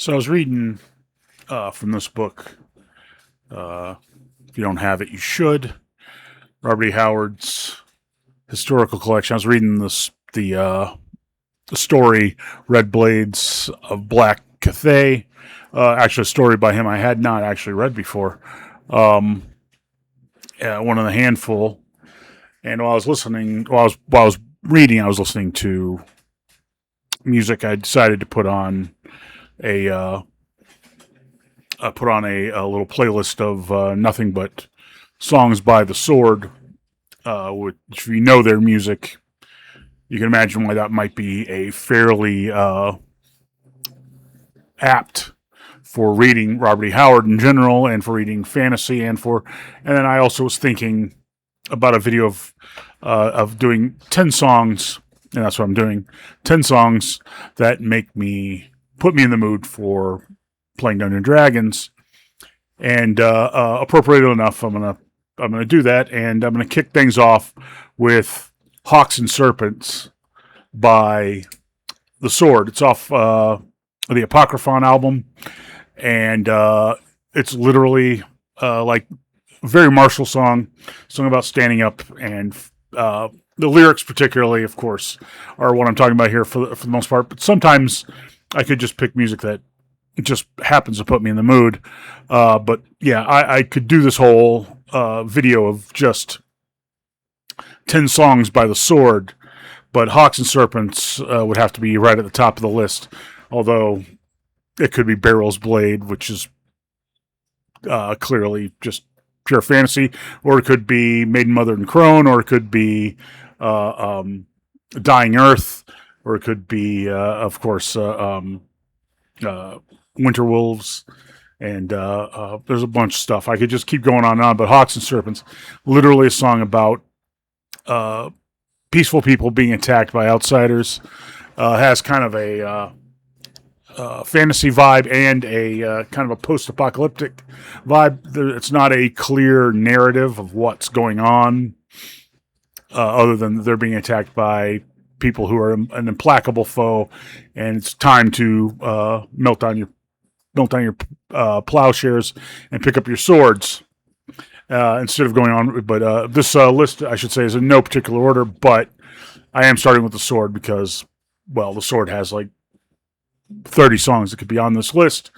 So I was reading from this book. If you don't have it, you should. Robert E. Howard's historical collection. I was reading the story "Red Blades of Black Cathay." Actually, a story by him I had not actually read before. Um, One of the handful. And while I was listening, while I was reading, I was listening to music. I decided to a put on a little playlist of nothing but songs by The Sword, which, if you know their music, you can imagine why that might be a fairly apt for reading Robert E. Howard in general, and for reading fantasy, and then I also was thinking about a video of doing 10 songs, and that's what I'm doing. 10 songs that put me in the mood for playing Dungeons and Dragons, and appropriate enough, I'm gonna do that, and I'm gonna kick things off with Hawks and Serpents by The Sword. It's off the Apocryphon album, and it's literally like a very martial song about standing up, and the lyrics, particularly, of course, are what I'm talking about here for the most part. But sometimes I could just pick music that it just happens to put me in the mood. But yeah, I could do this whole video of just 10 songs by The Sword, but Hawks and Serpents would have to be right at the top of the list. Although it could be Barrel's Blade, which is clearly just pure fantasy, or it could be Maiden, Mother, and Crone, or it could be Dying Earth, or it could be, of course, Winter Wolves, and there's a bunch of stuff. I could just keep going on and on, but Hawks and Serpents, literally a song about peaceful people being attacked by outsiders, has kind of a fantasy vibe and a kind of a post-apocalyptic vibe. It's not a clear narrative of what's going on, other than they're being attacked by people who are an implacable foe, and it's time to melt down your plowshares and pick up your swords instead of going on. But this list, I should say, is in no particular order, but I am starting with The Sword because, well, The Sword has like 30 songs that could be on this list,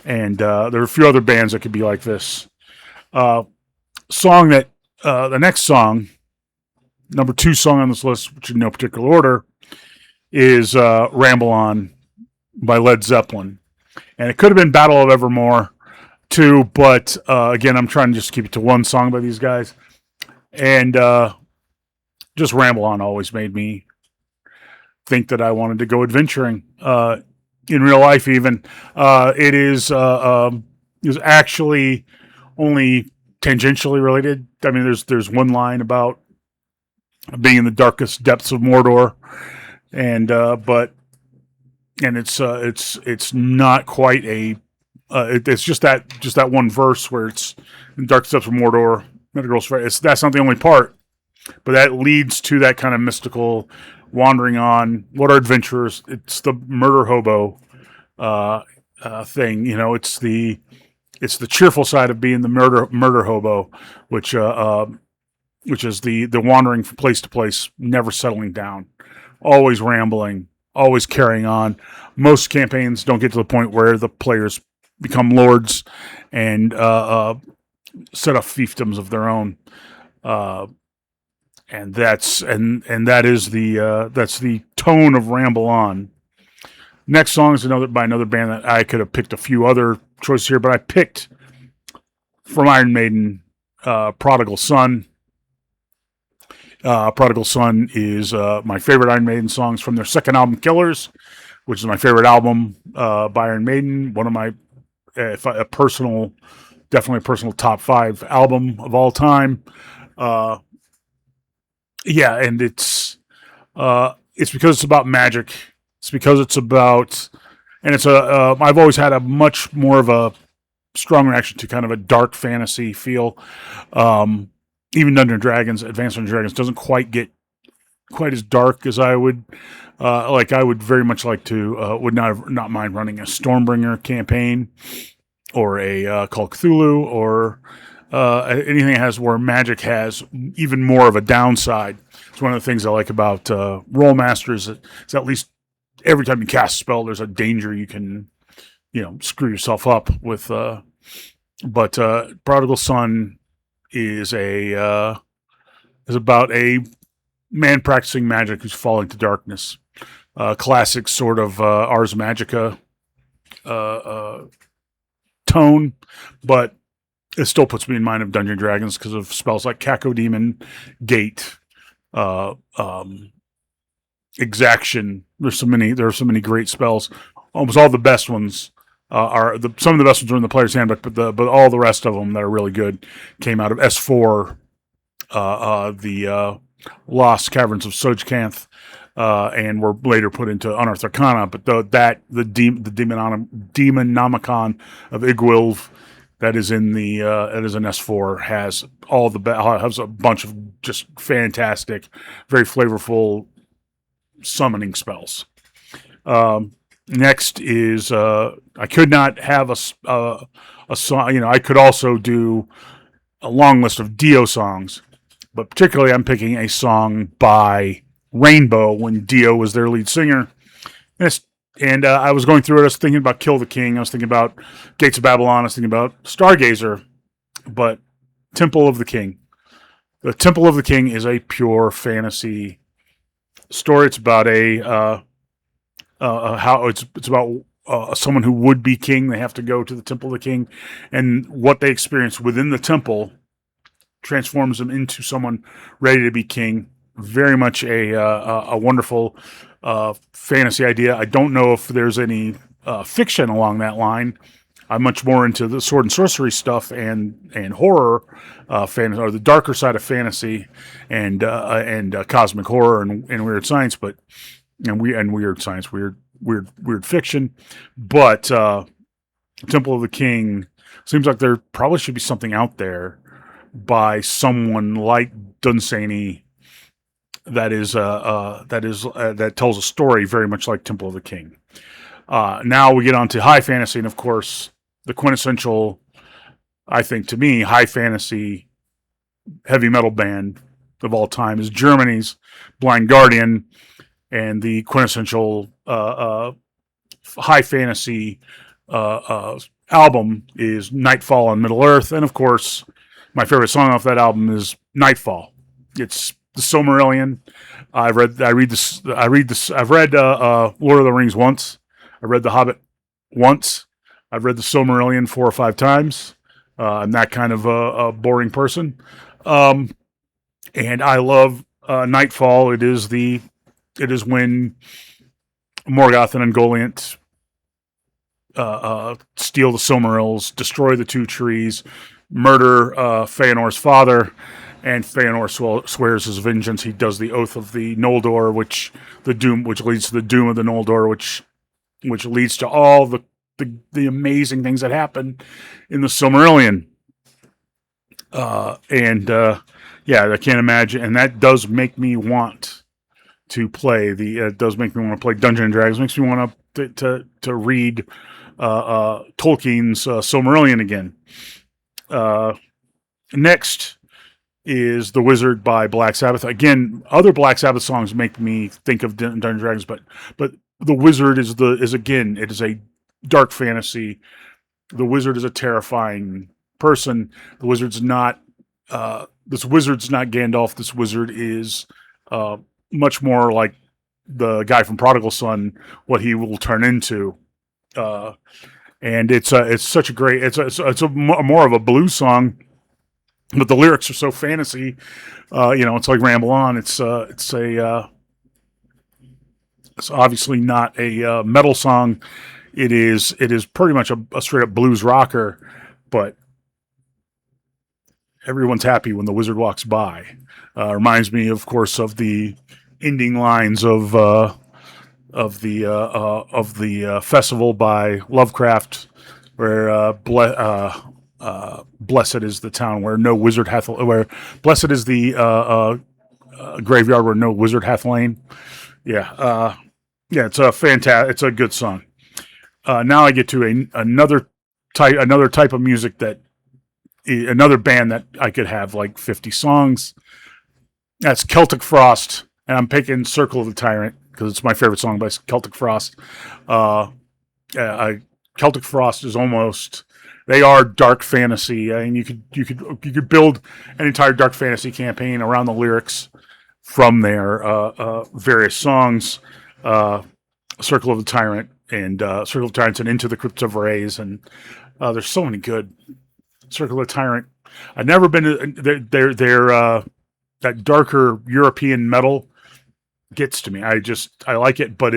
and there are a few other bands that could be like this. The next song, number 2 song on this list, which in no particular order, is Ramble On by Led Zeppelin. And it could have been Battle of Evermore too, but again, I'm trying to just keep it to one song by these guys. And just Ramble On always made me think that I wanted to go adventuring in real life. Even it is actually only tangentially related. I mean, there's one line about being in the darkest depths of Mordor, and it's not quite a it's just that one verse where it's in dark depths of Mordor. That's not the only part, but that leads to that kind of mystical wandering on. What are adventurers? It's the murder hobo thing. You know, it's the cheerful side of being the murder hobo, which is the wandering from place to place, never settling down, always rambling, always carrying on. Most campaigns don't get to the point where the players become lords and set up fiefdoms of their own. And that is that's the tone of Ramble On. Next song is by another band that I could have picked a few other choices here, but I picked from Iron Maiden, Prodigal Son. Prodigal Son is my favorite Iron Maiden songs from their second album, Killers, which is my favorite album by Iron Maiden. One of my definitely a personal top 5 album of all time. Yeah, and it's because it's about magic. It's because it's about, and it's I've always had a much more of a strong reaction to kind of a dark fantasy feel. Even Advanced Dungeons and Dragons doesn't quite get quite as dark as I would like. I would very much like to would not mind running a Stormbringer campaign or a Call of Cthulhu or anything that has where magic has even more of a downside. It's one of the things I like about Rollmasters. It's at least every time you cast a spell, there's a danger you can, screw yourself up with. But Prodigal Son is is about a man practicing magic who's falling to darkness. Classic sort of Ars Magica tone, but it still puts me in mind of Dungeons and Dragons because of spells like Cacodemon, Gate, Exaction. There are so many great spells. Almost all the best ones some of the best ones are in the player's handbook, but all the rest of them that are really good came out of S4, the Lost Caverns of Sojkanth, and were later put into Unearthed Arcana. But the Demonomicon of Igwilv that is in S4 has has a bunch of just fantastic, very flavorful summoning spells. Next is I could not have a song. I could also do a long list of Dio songs, but particularly I'm picking a song by Rainbow when Dio was their lead singer. And I was going through it. I was thinking about Kill the King. I was thinking about Gates of Babylon. I was thinking about Stargazer. But Temple of the King. The Temple of the King is a pure fantasy story. It's about it's about someone who would be king. They have to go to the Temple of the King, and what they experience within the temple transforms them into someone ready to be king. Very much a wonderful fantasy idea. I don't know if there's any fiction along that line. I'm much more into the sword and sorcery stuff and horror fantasy, or the darker side of fantasy and cosmic horror and weird science, weird fiction. But Temple of the King seems like there probably should be something out there by someone like Dunsany that tells a story very much like Temple of the King. Now we get on to high fantasy, and of course, the quintessential, I think, to me, high fantasy heavy metal band of all time is Germany's Blind Guardian, and the quintessential high fantasy album is Nightfall on Middle Earth, and of course, my favorite song off that album is Nightfall. It's the Silmarillion. I've read Lord of the Rings once. I read The Hobbit once. I've read the Silmarillion 4 or 5 times. I'm that kind of a boring person. And I love Nightfall. It is when Morgoth and Ungoliant steal the Silmarils, destroy the 2 trees, murder Feanor's father, and Feanor swears his vengeance. He does the Oath of the Noldor, which leads to the Doom of the Noldor, which leads to all the amazing things that happen in the Silmarillion. I can't imagine, and that does make me want to play does make me want to play Dungeons and Dragons. Makes me want to read Tolkien's Silmarillion again. Next is The Wizard by Black Sabbath. Again, other Black Sabbath songs make me think of Dungeons and Dragons, but The Wizard is a dark fantasy. The Wizard is a terrifying person. The Wizard's not this wizard's not Gandalf. This wizard is much more like the guy from Prodigal Son, what he will turn into. And it's such a great, it's more of a blues song, but the lyrics are so fantasy. It's like Ramble On. It's obviously not a metal song. It is pretty much a straight up blues rocker, but everyone's happy when the wizard walks by. Reminds me, of course, of the ending lines of the festival by Lovecraft, where blessed is the town where no wizard hath. Where blessed is the Graveyard Where No Wizard Hath Lain. Yeah, yeah, it's a fantastic. It's a good song. Now I get to another type of music that another band that I could have like 50 songs. That's Celtic Frost, and I'm picking "Circle of the Tyrant" because it's my favorite song by Celtic Frost. Uh, Celtic Frost is almost they are dark fantasy. I mean, you could build an entire dark fantasy campaign around the lyrics from their various songs. Circle of the Tyrant and Circle of the Tyrants and Into the Crypts of Rays, and there's so many good Circle of the Tyrant. I've never been to their that darker European metal gets to me. I like it, but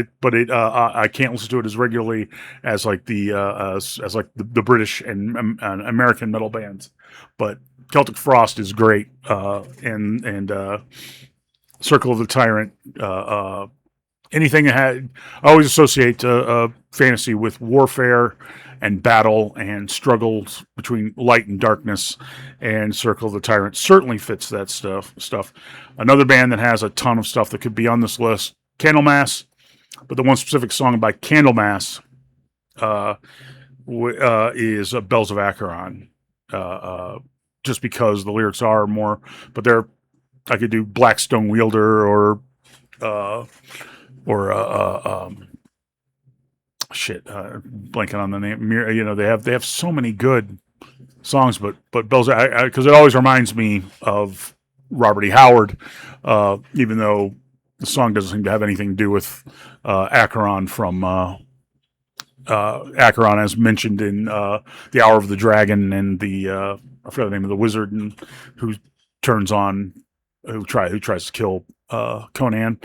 I can't listen to it as regularly as like as like the British and American metal bands. But Celtic Frost is great, and Circle of the Tyrant. Anything that had, I always associate fantasy with warfare and battle and struggles between light and darkness, and Circle of the Tyrant certainly fits that stuff. Another band that has a ton of stuff that could be on this list, Candlemass, but the one specific song by Candlemass is Bells of Acheron, just because the lyrics are more, but I could do Blackstone Wielder or blanking on the name. You know, they have so many good songs, but Bells, because it always reminds me of Robert E. Howard, even though the song doesn't seem to have anything to do with Acheron from Acheron, as mentioned in The Hour of the Dragon and the I forgot the name of the wizard and who tries to kill Conan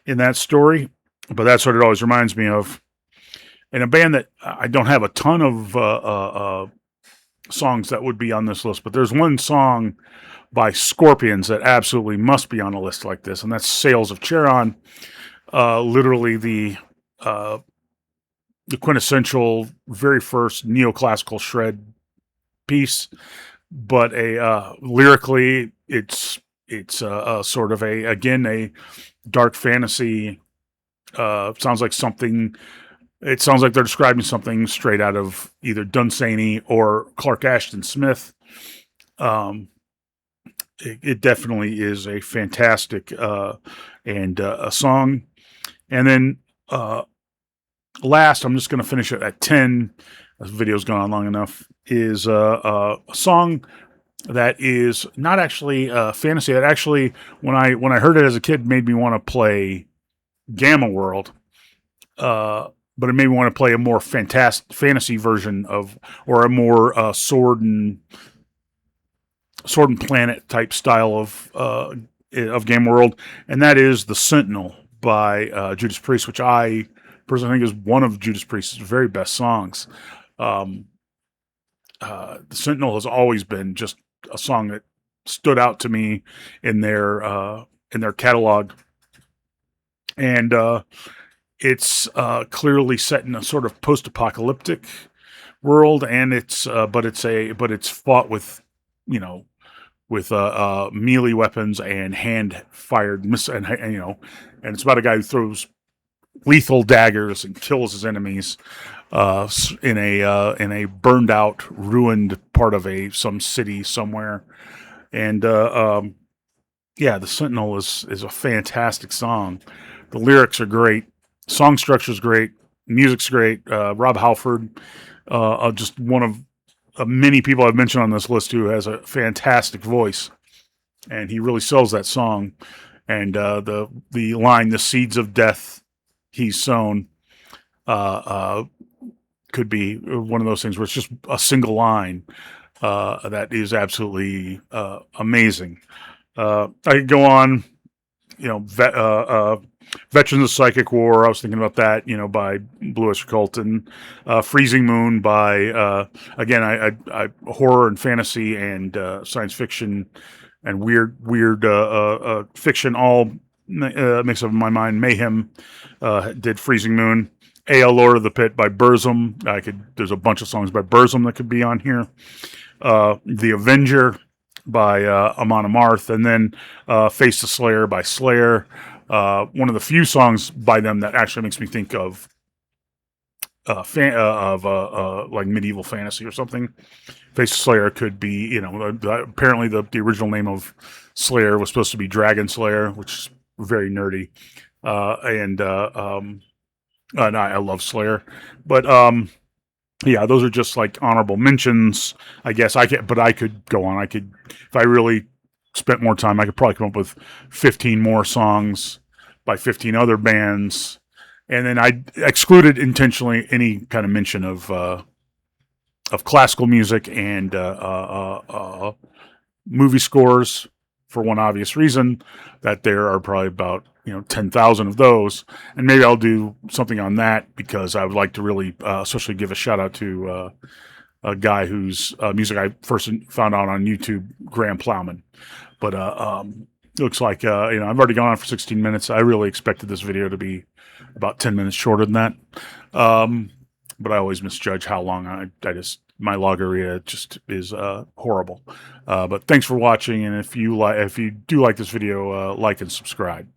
in that story. But that's what it always reminds me of. And a band that I don't have a ton of songs that would be on this list, but there's one song by Scorpions that absolutely must be on a list like this, and that's Sails of Charon. Literally the quintessential, very first neoclassical shred piece, but lyrically, it's sort of a dark fantasy. Sounds like something. It sounds like they're describing something straight out of either Dunsany or Clark Ashton Smith. It definitely is a fantastic and a song. And then last, I'm just going to finish it at 10. This video's gone on long enough. Is a song that is not actually fantasy. That actually, when I heard it as a kid, made me want to play Gamma World. But it made me want to play a more fantasy version of, or a more sword and planet type style of Game World, and that is The Sentinel by Judas Priest, which I personally think is one of Judas Priest's very best songs. The Sentinel has always been just a song that stood out to me in their catalog, and it's clearly set in a sort of post-apocalyptic world, and it's fought with, with melee weapons and hand-fired missiles, and it's about a guy who throws lethal daggers and kills his enemies in a burned-out, ruined part of some city somewhere, and The Sentinel is a fantastic song. The lyrics are great. Song structure's great. Music's great. Rob Halford, just one of many people I've mentioned on this list who has a fantastic voice, and he really sells that song. And the line, "The seeds of death he's sown," could be one of those things where it's just a single line that is absolutely amazing. I could go on, Veterans of Psychic War. I was thinking about that, by Blue Oyster Cult, and Freezing Moon by again, I horror and fantasy and science fiction and weird fiction all mixed up in my mind. Mayhem did Freezing Moon. A.L. Lord of the Pit by Burzum. There's a bunch of songs by Burzum that could be on here. The Avenger, by Amon Amarth, and then Face the Slayer by Slayer. One of the few songs by them that actually makes me think of like medieval fantasy or something. Face the Slayer could be, you know, apparently the original name of Slayer was supposed to be Dragon Slayer, which is very nerdy. And I love Slayer, but yeah, those are just like honorable mentions. I guess but I could go on. I could, if I really spent more time, I could probably come up with 15 more songs by 15 other bands. And then I excluded intentionally any kind of mention of classical music and movie scores, for one obvious reason, that there are probably about 10,000 of those, and maybe I'll do something on that because I would like to really especially give a shout out to a guy whose music I first found out on YouTube, Graham Plowman. But it looks like I've already gone on for 16 minutes. I really expected this video to be about 10 minutes shorter than that. But I always misjudge how long I just, my logorrhea just is horrible. But thanks for watching, and if you do like this video, like and subscribe.